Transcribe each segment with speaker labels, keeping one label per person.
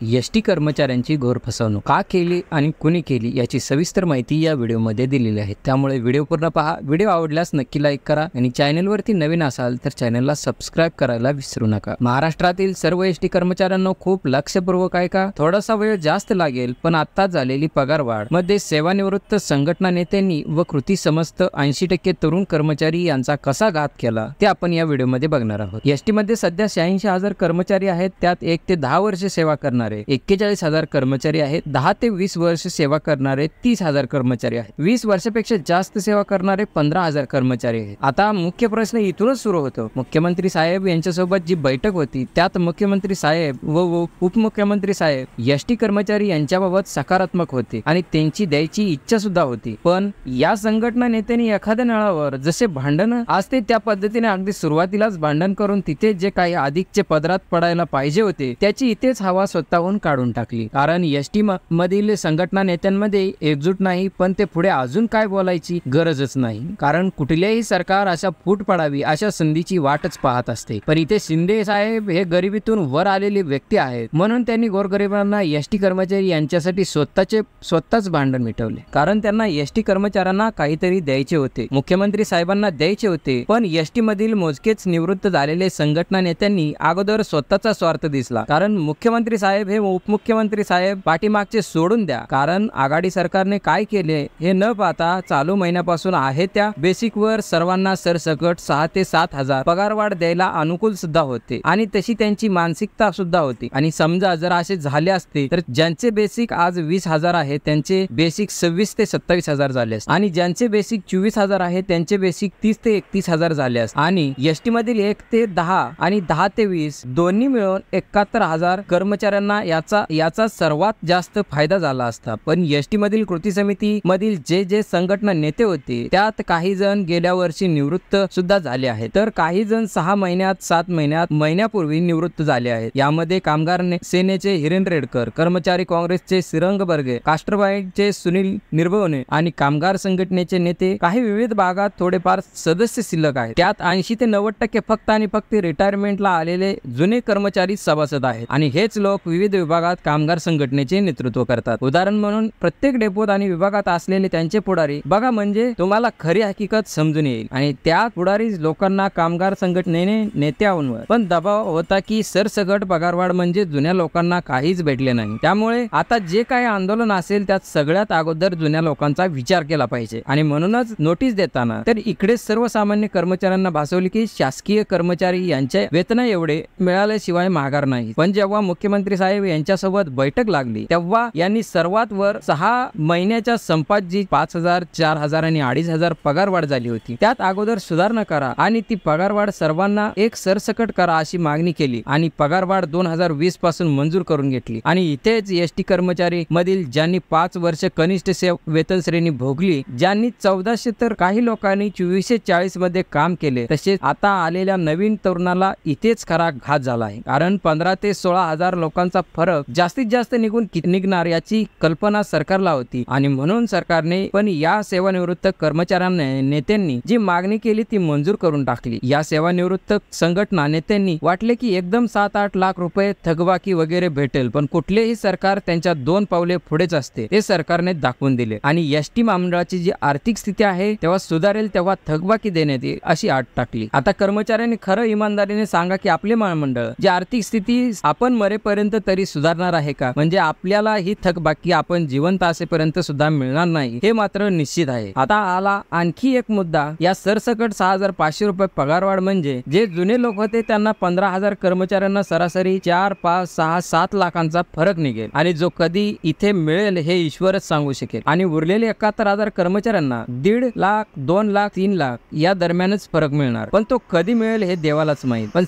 Speaker 1: ST कर्मचाऱ्यांची घोर फसवणूक का केली आणि कुणी केली याची सविस्तर माहिती या व्हिडिओमध्ये दिलेली आहे। त्यामुळे व्हिडिओ पूर्ण पहा। व्हिडिओ आवडल्यास नक्की लाईक करा आणि चॅनलवरती नवीन असाल तर चॅनलला सबस्क्राइब करायला विसरू नका। महाराष्ट्रातील सर्व एसटी कर्मचाऱ्यांना खूप लक्षपूर्वक ऐका, थोडासा वेळ जास्त लागेल पण आता झालेली पगारवाढ मध्ये सेवानिवृत्त संघटना नेत्यांनी व कृती समस्त 80% तरुण कर्मचारी यांचा कसा घात केला ते आपण या व्हिडिओमध्ये बघणार आहोत। एसटी मध्ये सध्या 86,000 कर्मचारी आहेत, त्यात 1 ते 10 वर्ष सेवा करणारे 41,000 कर्मचारी आहेत, 10 ते 20 वर्ष सेवा करणारे 30,000 कर्मचारी आहेत, 20 वर्षापेक्षा जास्त सेवा करणारे 15,000 कर्मचारी आहेत। आता मुख्य प्रश्न इथूनच सुरू होतो। मुख्यमंत्री साहेब यांच्यासोबत जी बैठक होती त्यात मुख्यमंत्री साहेब व उपमुख्यमंत्री साहेब एसटी कर्मचारी यांच्याबाबत सकारात्मक होते आणि त्यांची द्यायची इच्छा सुद्धा होती, पण या संघटना नेत्यांनी एखाद्या नळावर जसे भांडण असते त्या पद्धतीने अगदी सुरुवातीलाच भांडण करून तिथे जे काही अधिकचे पदरात पडायला पाहिजे होते त्याची इथेच हवा स्वतःहून काढून टाकली। कारण एसटी मधील संघटना नेत्यांमध्ये एकजूट नाही, पण ते पुढे अजून काय बोलायची गरजच नाही, कारण कुठल्याही सरकार अशा फूट पडावी अशा संधीची वाटच पाहत असते। पण इथे शिंदे साहेब हे गरिबीतून वर आलेले व्यक्ती आहेत, म्हणून त्यांनी गोरगरिबांना एसटी कर्मचारी यांच्यासाठी स्वतःच भांडण मिटवले, कारण त्यांना एसटी कर्मचाऱ्यांना काहीतरी द्यायचे होते, मुख्यमंत्री साहेबांना द्यायचे होते। पण एसटी मधील मोजकेच निवृत्त झालेले संघटना नेत्यांनी अगोदर स्वतःचा स्वार्थ दिसला, कारण मुख्यमंत्री साहेब हे उपमुख्यमंत्री साहेब पाठीमागचे सोडून द्या, कारण आघाडी सरकारने काय केले हे न पाहता चालू महिन्यापासून आहे त्या बेसिक वर सर्वांना सरसकट 6 ते 7 हजार पगारवाढ द्यायला अनुकूल सुद्धा होते आणि तशी त्यांची मानसिकता सुद्धा होती। आणि समजा जर असे झाले असते तर ज्यांचे बेसिक आज 20,000 आहे त्यांचे बेसिक 26 ते 27,000 झाले असते आणि ज्यांचे बेसिक 24,000 आहे त्यांचे बेसिक 30 ते 31,000 झाले असते आणि एसटी मधील 1 ते 10 आणि 10 ते 20 दोन्ही मिळून 71,000 कर्मचाऱ्यांना याचा सर्वात जास्त फायदा झाला असता। पण एसटी मधील कृती समिती मधील जे संघटना नेते होते त्यात काही जण गेल्या वर्षी निवृत्त सुद्धा झाले आहेत, तर काही जण 6 महिन्यात 7 महिन्यापूर्वी निवृत्त झाले आहेत। यामध्ये कामगार सेनेचे हिरेन रेडकर, कर्मचारी काँग्रेसचे श्रीरंग बर्गे, काष्टरबाईचे सुनील निर्भवने आणि कामगार संघटनेचे नेते काही विविध भागात थोडेफार सदस्य शिल्लक आहेत। त्यात 80 ते 90% फक्त आणि फक्त रिटायरमेंटला आलेले जुने कर्मचारी सभासद आहेत आणि हेच लोक विविध विभागात कामगार संघटनेचे नेतृत्व करतात। उदाहरण म्हणून प्रत्येक डेपोत आणि विभागात असलेले त्यांचे पुढारी बघा, म्हणजे तुम्हाला खरी हकीकत समजून येईल। आणि त्या पुढारी लोकांना कामगार संघटनेने नेत्यांवर पण दबाव होता की सरसकट पगारवाढ म्हणजे जुन्या लोकांना काहीच भेटले नाही, त्यामुळे आता जे काही आंदोलन असेल त्यात सगळ्यात अगोदर जुन्या लोकांचा विचार केला पाहिजे। आणि म्हणूनच नोटीस देताना तर इकडे सर्वसामान्य कर्मचाऱ्यांना भासवली की शासकीय कर्मचारी यांच्या वेतन एवढे मिळाल्याशिवाय माघार नाही। पण जेव्हा मुख्यमंत्री साहेब यांच्यासोबत बैठक लागली तेव्हा यांनी सर्वात वर 6 महिन्याच्या संपात जी 5,000, 4,000 आणि 2,500 पगारवाढ झाली होती त्यात अगोदर सुधारणा करा आणि ती पगारवाढ सर्वांना एक सरसकट करा अशी मागणी केली आणि पगारवाढ 2020 पासून मंजूर करून घेतली। आणि इथेच एसटी कर्मचारी मधील ज्यांनी 5 वर्ष कनिष्ठ वेतन श्रेणी भोगली, ज्यांनी 1400 तर काही लोकांनी 2440 मध्ये काम केले, तसेच आता आलेल्या नवीन तरुणाला इथेच खरा घात झाला आहे, कारण 15 ते 16,000 लोकांचा फरक जास्तीत जास्त निघणार याची कल्पना सरकारला होती आणि म्हणून सरकारने पण या सेवानिवृत्त कर्मचाऱ्यांना नेत्यांनी जी मागणी केली ती मंजूर करून टाकली। या सेवानिवृत्त संघटना नेत्यांनी वाटले की एकदम 7-8 लाख रुपये थकबाकी वगैरे भेटेल, पण कुठलेही सरकार त्यांच्या 2 पावले पुढेच असते हे सरकारने दाखवून दिले आणि एसटी महामंडळाची जी आर्थिक स्थिती आहे तेव्हा सुधारेल तेव्हा थकबाकी देण्यात येईल अशी अट टाकली। आता कर्मचाऱ्यांनी खरं इमानदारीने सांगा की आपले महामंडळ जी आर्थिक स्थिती आपण मरेपर्यंत तरी सुधारणार आहे का? म्हणजे आपल्याला ही थकबाकी आपण जिवंत असेपर्यंत सुद्धा मिळणार नाही हे मात्र निश्चित आहे। आता आला आणखी एक मुद्दा, या सरसकट 6,500 रुपये पगारवाढ म्हणजे जे जुने लोक होते त्यांना 15,000 कर्मचाऱ्यांना सरासरी 4, 5, 6, 7 लाखांचा फरक निघेल आणि जो कधी इथे मिळेल हे ईश्वरच सांगू शकेल आणि उरलेले 71,000 कर्मचाऱ्यांना 1.5 लाख, 2 लाख, 3 लाख या दरम्यानच फरक मिळणार, पण तो कधी मिळेल हे देवालाच माहित। पण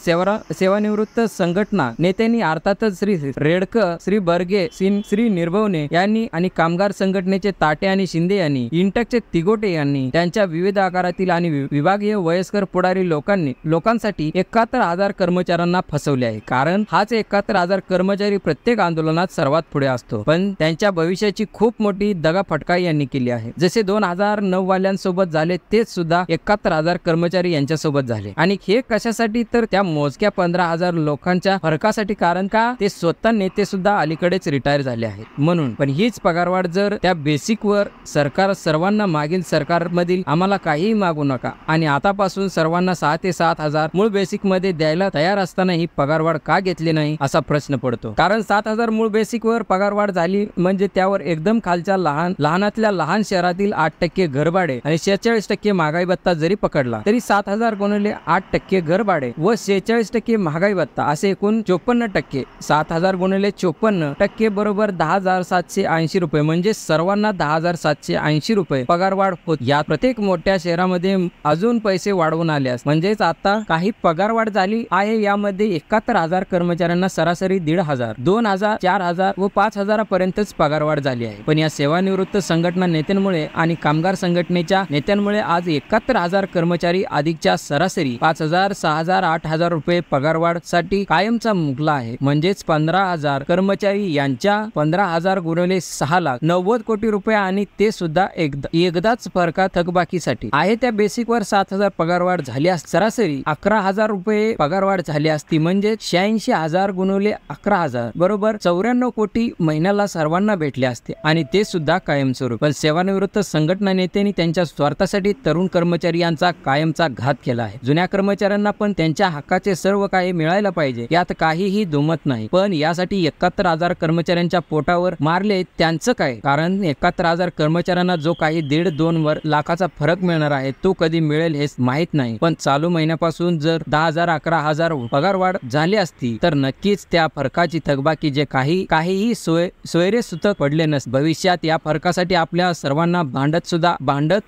Speaker 1: सेवानिवृत्त संघटना नेत्यांनी अर्थातच श्री रेडकर, श्री बर्गे, श्री निर्भवने यांनी आणि कामगार संघटनेचे ताटे आणि शिंदे यांनी, इंटकचे तिगोटे यांनी त्यांच्या विविध आकारातील आणि विभागीय वयस्कर पुढारी लोकांसाठी 71,000 कर्मचाऱ्यांना फसवले आहे, कारण हाच 71,000 कर्मचारी प्रत्येक आंदोलनात सर्वात पुढे असतो, पण त्यांच्या भविष्याची खूप मोठी दगाफटका यांनी केली आहे। जसे 2009 वाल्यांसोबत झाले तेच सुद्धा 71,000 कर्मचारी यांच्यासोबत झाले आणि हे कशासाठी तर त्या मोजक्या 15,000 लोकांच्या फरकासाठी, कारण का ते स्वतः आता नेते सुद्धा अलीकडेच रिटायर झाले आहेत. म्हणून पण हीच पगारवाढ जर त्या बेसिक वर सरकार सर्वांना मागील सरकारमधील आम्हाला काहीही मागू नका आणि आतापासून सर्वांना 6 ते 7 हजार मूळ बेसिक मध्ये द्यायला तयार असताना ही पगारवाढ का घेतली नाही असा प्रश्न पडतो. कारण 7,000 मूळ बेसिक वर पगारवाढ झाली म्हणजे त्यावर एकदम खालच्या लहानातल्या लहान शहरातील 8% घरभाडे आणि 46% महागाई भत्ता जरी पकडला तरी 7,000 गुणिले 8% घरभाडे व 46% महागाई भत्ता असे एकूण 54%. 7,000 गुणिले 54% बरोबर 10,780 रुपये म्हणजे सर्वांना 10,780 रुपये पगारवाढ होत. या प्रत्येक मोठ्या शहरामध्ये अजून पैसे वाढवून आल्यास म्हणजेच आता काही पगारवाढ झाली आहे. यामध्ये 71,000 कर्मचाऱ्यांना सरासरी 1,500, 2,000, 4,000 व 5,000 पर्यंतच पगारवाढ झाली आहे. पण या सेवानिवृत्त संघटना नेत्यांमुळे आणि कामगार संघटनेच्या नेत्यांमुळे आज 71,000 कर्मचारी अधिकच्या सरासरी 5,000, 6,000, 8,000 रुपये पगारवाढ साठी कायमचा मुकला आहे. म्हणजेच 15,000 कर्मचारी यांच्या 15,000 गुणिले 6 लाख 90 कोटी रुपये आणि ते सुद्धा एकदाच फरका थकबाकीसाठी आहे. त्या बेसिक वर 7,000 पगारवाढ झाली असती सरासरी 11,000 रुपये पगारवाढ झाली असती म्हणजे 86,000 गुणिले 11,000 बरोबर 94 कोटी महिन्याला सर्वांना भेटले असते आणि ते सुद्धा कायमस्वरूपी. पण सेवानिवृत्त संघटना नेत्यांनी त्यांच्या स्वार्थासाठी तरुण कर्मचारी यांचा कायमचा घात केला आहे. जुन्या कर्मचाऱ्यांना पण त्यांच्या हक्काचे सर्व काही मिळायला पाहिजे यात काहीही दुमत नाही. पण यासाठी 71,000 कर्मचाऱ्यांच्या पोटावर मारले त्यांचं काय? कारण 71,000 कर्मचाऱ्यांना जो काही 1.5-2 लाखाचा फरक मिळणार आहे तो कधी मिळेल हे माहित नाही. पण चालू महिन्यापासून जर 10,000, 11,000 पगारवाढ झाली असती तर नक्कीच त्या फरकाची थकबाकी जे काहीही सोयरे सुतक पडले नसते. भविष्यात या फरकासाठी आपल्या सर्वांना भांडत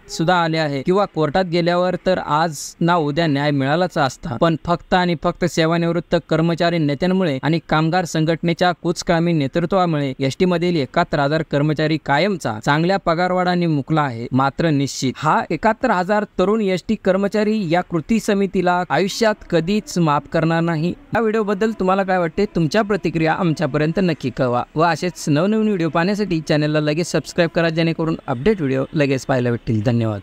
Speaker 1: सुद्धा आले आहे किंवा कोर्टात गेल्यावर तर आज ना उद्या न्याय मिळालाच असता. पण फक्त आणि फक्त सेवानिवृत्त कर्मचारी नेत्यांमुळे आणि कामगार संघटनेच्या कुचकामी नेतृत्वामुळे एसटी मधील 71,000 कर्मचारी कायमचा चांगल्या पगारवाढाने मुकला आहे. मात्र निश्चित हा 71,000 तरुण एसटी कर्मचारी या कृती समितीला आयुष्यात कधीच माफ करणार नाही. या व्हिडिओ बद्दल तुम्हाला काय वाटते? तुमच्या प्रतिक्रिया आमच्यापर्यंत नक्की कळवा व असेच नवनवीन व्हिडिओ पाहण्यासाठी चॅनलला लगेच सबस्क्राईब करा जेणेकरून अपडेट व्हिडिओ लगेच पाहायला भेटतील. धन्यवाद.